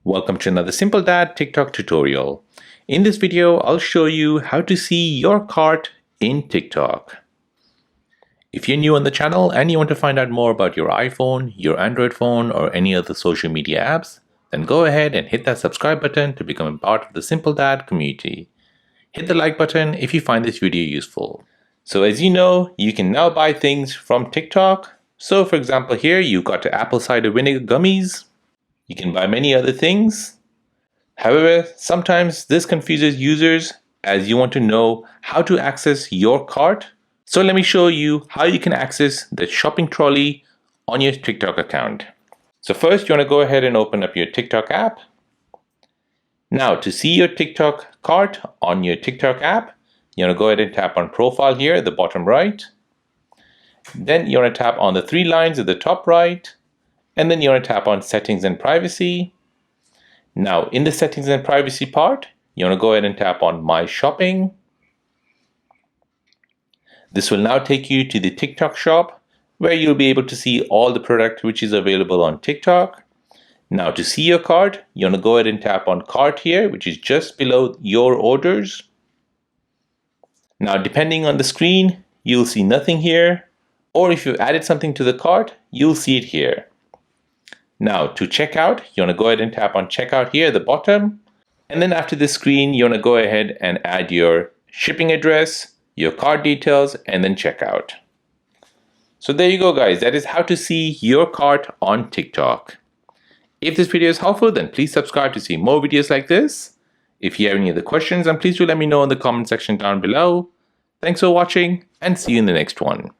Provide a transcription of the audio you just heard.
Welcome to another Simple Dad TikTok tutorial. In this video, I'll show you how to see your cart in TikTok. If you're new on the channel and you want to find out more about your iPhone, your Android phone, or any other social media apps, then go ahead and hit that subscribe button to become a part of the Simple Dad community. Hit the like button if you find this video useful. So as you know, you can now buy things from TikTok. So for example, here you got the apple cider vinegar gummies. You can buy many other things. However, sometimes this confuses users as you want to know how to access your cart. So let me show you how you can access the shopping trolley on your TikTok account. So first you want to go ahead and open up your TikTok app. Now to see your TikTok cart on your TikTok app, you want to go ahead and tap on profile here at the bottom right. Then you want to tap on the three lines at the top right. And then you want to tap on settings and privacy. Now in the settings and privacy part, you want to go ahead and tap on my shopping. This will now take you to the TikTok shop where you'll be able to see all the product which is available on TikTok. Now to see your cart, you want to go ahead and tap on cart here, which is just below your orders. Now depending on the screen, you'll see nothing here, or if you've added something to the cart, you'll see it here. Now to checkout, you want to go ahead and tap on checkout here at the bottom. And then after this screen, you want to go ahead and add your shipping address, your cart details, and then checkout. So there you go guys, that is how to see your cart on TikTok. If this video is helpful, then please subscribe to see more videos like this. If you have any other questions, then please do let me know in the comment section down below. Thanks for watching and see you in the next one.